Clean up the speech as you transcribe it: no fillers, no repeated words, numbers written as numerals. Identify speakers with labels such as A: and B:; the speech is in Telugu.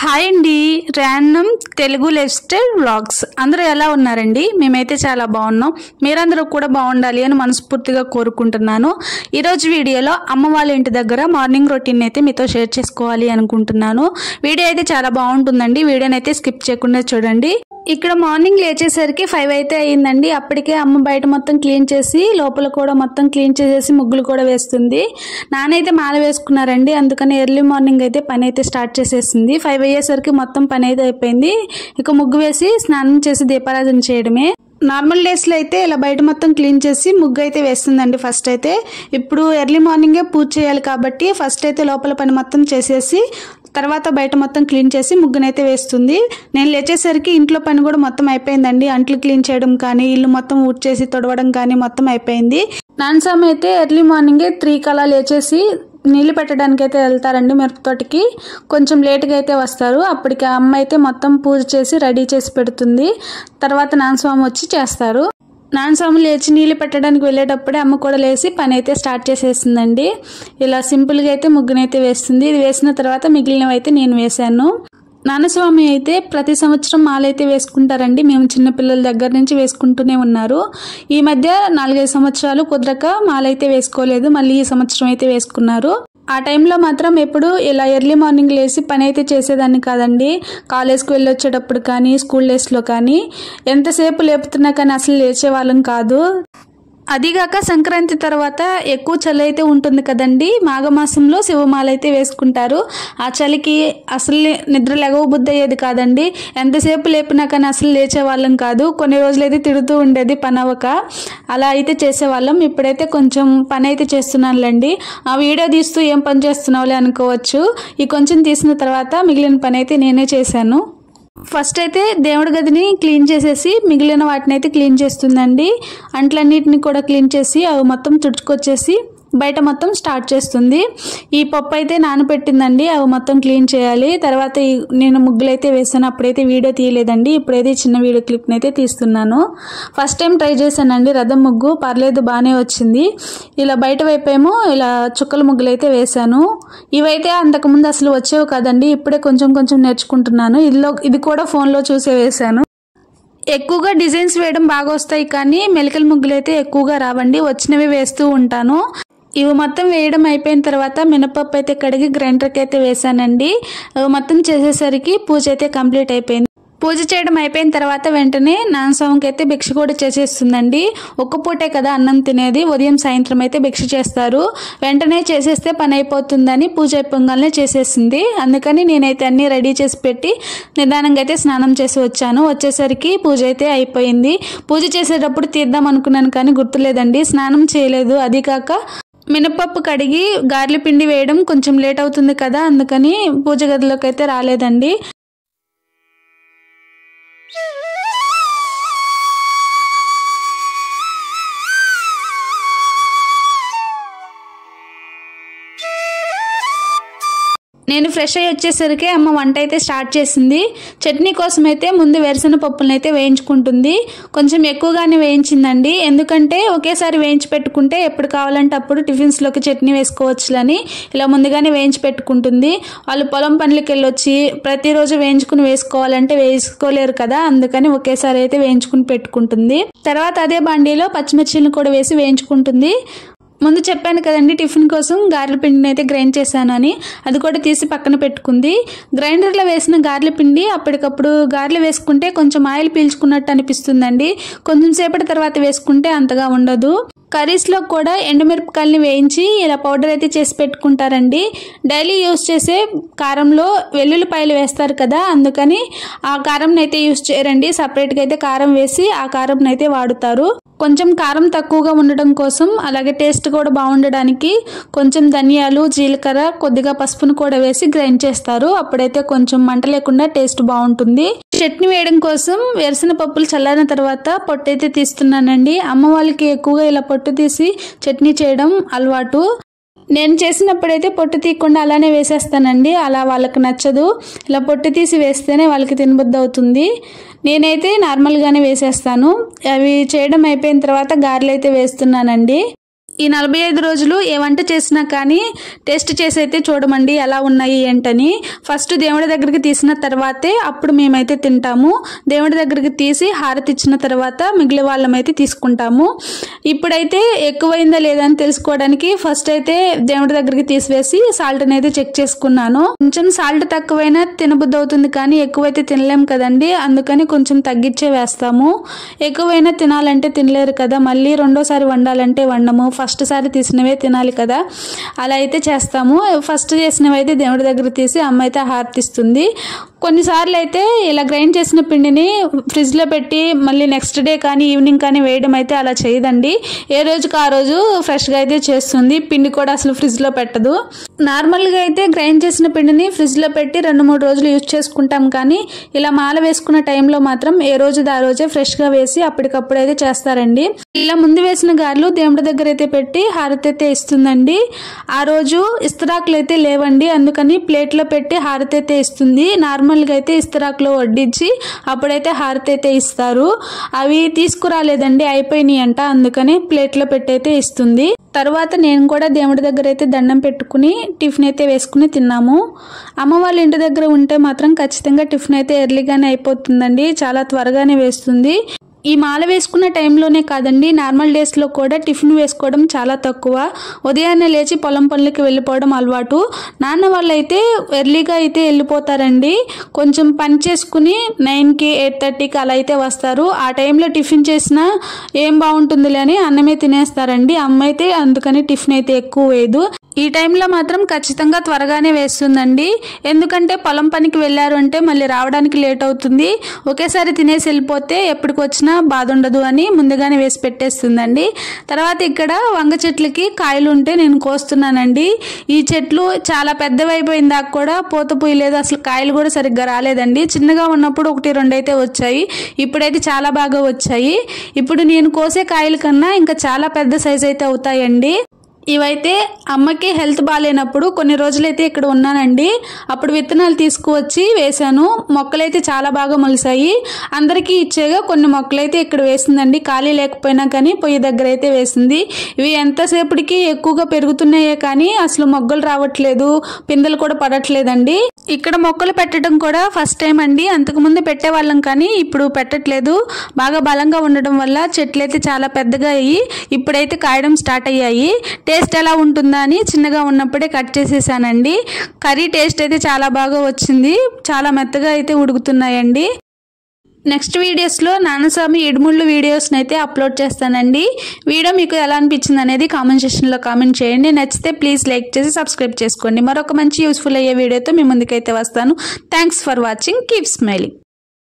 A: హాయ్ అండి, random Telugu life style vlogs. అందరూ ఎలా ఉన్నారండి? మేమైతే చాలా బాగున్నాం. మీరందరూ కూడా బాగుండాలి అని మనస్ఫూర్తిగా కోరుకుంటున్నాను. ఈరోజు వీడియోలో అమ్మ వాళ్ళ ఇంటి దగ్గర మార్నింగ్ రొటీన్ అయితే మీతో షేర్ చేసుకోవాలి అనుకుంటున్నాను. వీడియో అయితే చాలా బాగుంటుందండి. వీడియోని అయితే స్కిప్ చేయకుండా చూడండి. ఇక్కడ మార్నింగ్ లేచేసరికి 5 అయితే అయ్యిందండి. అప్పటికే అమ్మ బయట మొత్తం క్లీన్ చేసి లోపల కూడా మొత్తం క్లీన్ చేసేసి ముగ్గులు కూడా వేస్తుంది. నానైతే మాల వేసుకున్నారండి, అందుకని ఎర్లీ మార్నింగ్ అయితే పని అయితే స్టార్ట్ చేసేసింది. 5 అయ్యేసరికి మొత్తం పని అయితే అయిపోయింది. ఇక ముగ్గు వేసి స్నానం చేసి దీపారాధన చేయడమే. నార్మల్ డేస్లో అయితే ఇలా బయట మొత్తం క్లీన్ చేసి ముగ్గు అయితే వేస్తుందండి ఫస్ట్ అయితే. ఇప్పుడు ఎర్లీ మార్నింగే పూజ చేయాలి కాబట్టి ఫస్ట్ అయితే లోపల పని మొత్తం చేసేసి తర్వాత బయట మొత్తం క్లీన్ చేసి ముగ్గునైతే వేస్తుంది. నేను లేచేసరికి ఇంట్లో పని కూడా మొత్తం అయిపోయిందండి. అంట్లు క్లీన్ చేయడం కానీ, ఇల్లు మొత్తం ఊడ్చేసి తొడవడం కానీ మొత్తం అయిపోయింది. నాన్నస్వామి అయితే ఎర్లీ మార్నింగే 3 అలా లేచేసి నీళ్ళు పెట్టడానికి అయితే వెళ్తారండి మిరప తోటకి. కొంచెం లేట్గా అయితే వస్తారు. అప్పటికి అమ్మ అయితే మొత్తం పూజ చేసి రెడీ చేసి పెడుతుంది. తర్వాత నాన్నస్వామి వచ్చి చేస్తారు. నాన్నస్వామి లేచి నీళ్ళు పెట్టడానికి వెళ్ళేటప్పుడే అమ్మ కూడా లేచి పని అయితే స్టార్ట్ చేసేసిందండి. ఇలా సింపుల్గా అయితే ముగ్గునైతే వేస్తుంది. ఇది వేసిన తర్వాత మిగిలినవి అయితే నేను వేశాను. నాన్నస్వామి అయితే ప్రతి సంవత్సరం మాలైతే వేసుకుంటారండి. మేము చిన్నపిల్లల దగ్గర నుంచి వేసుకుంటూనే ఉన్నారు. ఈ మధ్య 4-5 సంవత్సరాలు కుదరక మాలైతే వేసుకోలేదు. మళ్ళీ ఈ సంవత్సరం అయితే వేసుకున్నారు. ఆ టైంలో మాత్రం ఎప్పుడు ఇలా ఎర్లీ మార్నింగ్ లేచి పని అయితే చేసేదాన్ని కాదండి. కాలేజ్కి వెళ్ళి వచ్చేటప్పుడు కానీ, స్కూల్ డేస్లో కానీ ఎంతసేపు లేపుతున్నా కానీ అసలు లేచేవాళ్ళం కాదు. అదిగాక సంక్రాంతి తర్వాత ఎక్కువ చలి అయితే ఉంటుంది కదండి. మాఘమాసంలో శివమాల అయితే వేసుకుంటారు. ఆ చలికి అసలు నిద్ర లెగవబుద్ధి అయ్యేది కాదండి. ఎంతసేపు లేపినా కానీ అసలు లేచేవాళ్ళం కాదు. కొన్ని రోజులైతే తిడుతూ ఉండేది పని అవ్వక. అలా అయితే చేసేవాళ్ళం. ఇప్పుడైతే కొంచెం పని అయితే చేస్తున్నానులేండి. ఆ వీడియో తీస్తూ ఏం పని చేస్తున్నావులే అనుకోవచ్చు. ఈ కొంచెం తీసిన తర్వాత మిగిలిన పని అయితే నేనే చేశాను. ఫస్ట్ అయితే దేవుడి గదిని క్లీన్ చేసేసి మిగిలిన వాటిని అయితే క్లీన్ చేస్తుందండి. అంట్లన్నిటిని కూడా క్లీన్ చేసి అవి మొత్తం తుడుచుకొచ్చేసి బయట మొత్తం స్టార్ట్ చేస్తుంది. ఈ పప్పు అయితే నానబెట్టిందండి, అవి మొత్తం క్లీన్ చేయాలి. తర్వాత నేను ముగ్గులు అయితే వేసాను. అప్పుడైతే వీడియో తీయలేదండి. ఇప్పుడైతే చిన్న వీడియో క్లిప్ని అయితే తీస్తున్నాను. ఫస్ట్ టైం ట్రై చేశానండి రథం ముగ్గు, పర్లేదు బాగానే వచ్చింది. ఇలా బయట వైపేమో ఇలా చుక్కల ముగ్గులు అయితే వేశాను. ఇవైతే అంతకుముందు అసలు వచ్చేవి కాదండి. ఇప్పుడే కొంచెం కొంచెం నేర్చుకుంటున్నాను. ఇది కూడా ఫోన్లో చూసే వేశాను. ఎక్కువగా డిజైన్స్ వేయడం బాగా వస్తాయి కానీ మెలికల ముగ్గులు అయితే ఎక్కువగా రావండి. వచ్చినవి వేస్తూ ఉంటాను. ఇవి మొత్తం వేయడం అయిపోయిన తర్వాత మినపప్పు అయితే కడిగి గ్రైండర్కి అయితే వేసానండి. మొత్తం చేసేసరికి పూజ అయితే కంప్లీట్ అయిపోయింది. పూజ చేయడం అయిపోయిన తర్వాత వెంటనే నాన్నస్వామికి అయితే భిక్ష కూడా చేసేస్తుందండి. ఒక్క పూటే కదా అన్నం తినేది, ఉదయం సాయంత్రం అయితే భిక్ష చేస్తారు. వెంటనే చేసేస్తే పని అయిపోతుందని పూజ అయిపోగానే చేసేసింది. అందుకని నేనైతే అన్నీ రెడీ చేసి పెట్టి నిదానంగా అయితే స్నానం చేసి వచ్చాను. వచ్చేసరికి పూజ అయితే అయిపోయింది. పూజ చేసేటప్పుడు తీద్దాం అనుకున్నాను కానీ గుర్తులేదండి, స్నానం చేయలేదు. అది కాక మినపప్పు కడిగి గారెల పిండి వేయడం కొంచెం లేట్ అవుతుంది కదా, అందుకని పూజ గదిలోకి అయితే రాలేదండి. నేను ఫ్రెష్ అయ్యి వచ్చేసరికి అమ్మ వంట అయితే స్టార్ట్ చేసింది. చట్నీ కోసం అయితే ముందు వేరుశనగ పప్పులను అయితే వేయించుకుంటుంది. కొంచెం ఎక్కువగానే వేయించిందండి. ఎందుకంటే ఒకేసారి వేయించి పెట్టుకుంటే ఎప్పుడు కావాలంటే అప్పుడు టిఫిన్స్లోకి చట్నీ వేసుకోవచ్చులని ఇలా ముందుగానే వేయించి పెట్టుకుంటుంది. వాళ్ళు పొలం పనులకి వెళ్ళొచ్చి ప్రతిరోజు వేయించుకుని వేసుకోవాలంటే వేసుకోలేరు కదా, అందుకని ఒకేసారి అయితే వేయించుకుని పెట్టుకుంటుంది. తర్వాత అదే బాండీలో పచ్చిమిర్చిని కూడా వేసి వేయించుకుంటుంది. ముందు చెప్పాను కదండి టిఫిన్ కోసం గారెల పిండిని అయితే గ్రైండ్ చేశాను అని, అది కూడా తీసి పక్కన పెట్టుకుంది. గ్రైండర్లో వేసిన గారెల పిండి అప్పటికప్పుడు గారెలు వేసుకుంటే కొంచెం ఆయిల్ పీల్చుకున్నట్టు అనిపిస్తుందండి. కొంచెం సేపటి తర్వాత వేసుకుంటే అంతగా ఉండదు. కర్రీస్లో కూడా ఎండుమిరపకాయలని వేయించి ఇలా పౌడర్ అయితే చేసి పెట్టుకుంటారండి. డైలీ యూస్ చేసే కారంలో వెల్లుల్లిపాయలు వేస్తారు కదా, అందుకని ఆ కారంని అయితే యూస్ చేయరండి. సపరేట్గా అయితే కారం వేసి ఆ కారంని అయితే వాడుతారు. కొంచెం కారం తక్కువగా ఉండడం కోసం, అలాగే టేస్ట్ కూడా బాగుండడానికి కొంచెం ధనియాలు, జీలకర్ర, కొద్దిగా పసుపును కూడా వేసి గ్రైండ్ చేస్తారు. అప్పుడైతే కొంచెం మంట లేకుండా టేస్ట్ బాగుంటుంది. చట్నీ వేయడం కోసం వేరుశనగ పప్పులు చల్లారిన తర్వాత పొట్టు అయితే తీస్తున్నానండి. అమ్మ వాళ్ళకి ఎక్కువగా ఇలా పొట్టు తీసి చట్నీ చేయడం అలవాటు. నేను చేసినప్పుడైతే పొట్టు తీయకుండా అలానే వేసేస్తానండి. అలా వాళ్ళకి నచ్చదు. ఇలా పొట్టు తీసి వేస్తేనే వాళ్ళకి తినబుద్ధి అవుతుంది. నేనైతే నార్మల్గానే వేసేస్తాను. అవి చేయడం అయిపోయిన తర్వాత గారెలు అయితే వేస్తున్నానండి. ఈ 45 రోజులు ఏ వంట చేసినా కానీ టేస్ట్ చేసి అయితే చూడమండి ఎలా ఉన్నాయి ఏంటని. ఫస్ట్ దేవుడి దగ్గరికి తీసిన తర్వాతే అప్పుడు మేమైతే తింటాము. దేవుడి దగ్గరికి తీసి హారతి ఇచ్చిన తర్వాత మిగిలిన వాళ్ళమైతే తీసుకుంటాము. ఇప్పుడైతే ఎక్కువైందా లేదా అని తెలుసుకోవడానికి ఫస్ట్ అయితే దేవుడి దగ్గరికి తీసివేసి సాల్ట్ అనేది చెక్ చేసుకున్నాను. కొంచెం సాల్ట్ తక్కువైనా తినబుద్ధి అవుతుంది కానీ ఎక్కువైతే తినలేం కదండి, అందుకని కొంచెం తగ్గించే వేస్తాము. ఎక్కువైనా తినాలంటే తినలేరు కదా, మళ్ళీ రెండోసారి వండాలంటే వండము, ఫస్ట్ సారి తీసినవే తినాలి కదా, అలా అయితే చేస్తాము. ఫస్ట్ చేసినవి అయితే దేవుడి దగ్గర తీసి అమ్మ అయితే హారతిస్తుంది. కొన్నిసార్లు అయితే ఇలా గ్రైండ్ చేసిన పిండిని ఫ్రిడ్జ్లో పెట్టి మళ్ళీ నెక్స్ట్ డే కానీ ఈవినింగ్ కానీ వేయడం అయితే అలా చేయదండి. ఏ రోజుకి ఆ రోజు ఫ్రెష్గా అయితే చేస్తుంది. పిండి కూడా అసలు ఫ్రిడ్జ్లో పెట్టదు. నార్మల్గా అయితే గ్రైండ్ చేసిన పిండిని ఫ్రిడ్జ్లో పెట్టి 2-3 రోజులు యూజ్ చేసుకుంటాం, కానీ ఇలా మాల వేసుకున్న టైంలో మాత్రం ఏ రోజుది ఆ రోజే ఫ్రెష్గా వేసి అప్పటికప్పుడు అయితే చేస్తారండి. ఇలా ముందు వేసిన గారెలు దేవుడి దగ్గర అయితే పెట్టి హారతి అయితే ఇస్తుందండి. ఆ రోజు ఇస్తరాకులు అయితే లేవండి, అందుకని ప్లేట్లో పెట్టి హారతి అయితే ఇస్తుంది. నార్మల్గా అయితే ఇస్తరాకులో వడ్డించి అప్పుడైతే హారతి అయితే ఇస్తారు. అవి తీసుకురాలేదండి, అయిపోయినాయి అంట, అందుకని ప్లేట్లో పెట్టి అయితే ఇస్తుంది. తర్వాత నేను కూడా దేవుడి దగ్గర అయితే దండం పెట్టుకుని టిఫిన్ అయితే వేసుకుని తిన్నాము. అమ్మ వాళ్ళ ఇంటి దగ్గర ఉంటే మాత్రం ఖచ్చితంగా టిఫిన్ అయితే ఎర్లీగానే అయిపోతుందండి, చాలా త్వరగానే వేస్తుంది. ఈ మాల వేసుకున్న టైంలోనే కాదండి, నార్మల్ డేస్లో కూడా టిఫిన్ వేసుకోవడం చాలా తక్కువ. ఉదయాన్నే లేచి పొలం పనులకి వెళ్ళిపోవడం అలవాటు. నాన్న వాళ్ళు అయితే ఎర్లీగా అయితే వెళ్ళిపోతారండి. కొంచెం పని చేసుకుని 9కి 8:30కి అలా అయితే వస్తారు. ఆ టైంలో టిఫిన్ చేసినా ఏం బాగుంటుందిలే అని అన్నమే తినేస్తారండి. అమ్మ అయితే అందుకని టిఫిన్ అయితే ఎక్కువ వేయదు. ఈ టైంలో మాత్రం ఖచ్చితంగా త్వరగానే వేస్తుందండి, ఎందుకంటే పొలం పనికి వెళ్ళారు అంటే మళ్ళీ రావడానికి లేట్ అవుతుంది. ఒకేసారి తినేసి వెళ్ళిపోతే ఎప్పటికి వచ్చినా బాధ ఉండదు అని ముందుగానే వేసి పెట్టేస్తుందండి. తర్వాత ఇక్కడ వంగ చెట్లకి కాయలు ఉంటే నేను కోస్తున్నానండి. ఈ చెట్లు చాలా పెద్దవి అయిపోయిన దాకా కూడా పూత పూయలేదు, అసలు కాయలు కూడా సరిగ్గా రాలేదండి. చిన్నగా ఉన్నప్పుడు 1-2 అయితే వచ్చాయి, ఇప్పుడైతే చాలా బాగా వచ్చాయి. ఇప్పుడు నేను కోసే కాయల కన్నా ఇంకా చాలా పెద్ద సైజ్ అయితే అవుతాయండి. ఇవైతే అమ్మకి హెల్త్ బాగాలేనప్పుడు కొన్ని రోజులైతే ఇక్కడ ఉన్నానండి, అప్పుడు విత్తనాలు తీసుకువచ్చి వేశాను. మొక్కలైతే చాలా బాగా మొలిసాయి. అందరికీ ఇచ్చేగా కొన్ని మొక్కలైతే ఇక్కడ వేసిందండి, ఖాళీ లేకపోయినా కానీ పొయ్యి దగ్గర అయితే వేసింది. ఇవి ఎంతసేపటికి ఎక్కువగా పెరుగుతున్నాయే కానీ అసలు మొగ్గలు రావట్లేదు, పిందెలు కూడా పడట్లేదండి. ఇక్కడ మొక్కలు పెట్టడం కూడా ఫస్ట్ టైం అండి, అంతకుముందు పెట్టేవాళ్ళం కానీ ఇప్పుడు పెట్టట్లేదు. బాగా బలంగా ఉండడం వల్ల చెట్లు అయితే చాలా పెద్దగా అయ్యి ఇప్పుడైతే కాయడం స్టార్ట్ అయ్యాయి. టేస్ట్ ఎలా ఉంటుందా అని చిన్నగా ఉన్నప్పుడే కట్ చేసేసానండి. కర్రీ టేస్ట్ అయితే చాలా బాగా వచ్చింది, చాలా మెత్తగా అయితే ఉడుకుతున్నాయండి. నెక్స్ట్ వీడియోస్లో నాన్నస్వామి ఇడుముళ్ళు వీడియోస్ని అయితే అప్లోడ్ చేస్తానండి. వీడియో మీకు ఎలా అనిపించింది అనేది కామెంట్ సెక్షన్లో కామెంట్ చేయండి. నచ్చితే ప్లీజ్ లైక్ చేసి సబ్స్క్రైబ్ చేసుకోండి. మరొక మంచి యూస్ఫుల్ అయ్యే వీడియోతో మీ ముందుకైతే వస్తాను. Thanks for watching. Keep smiling.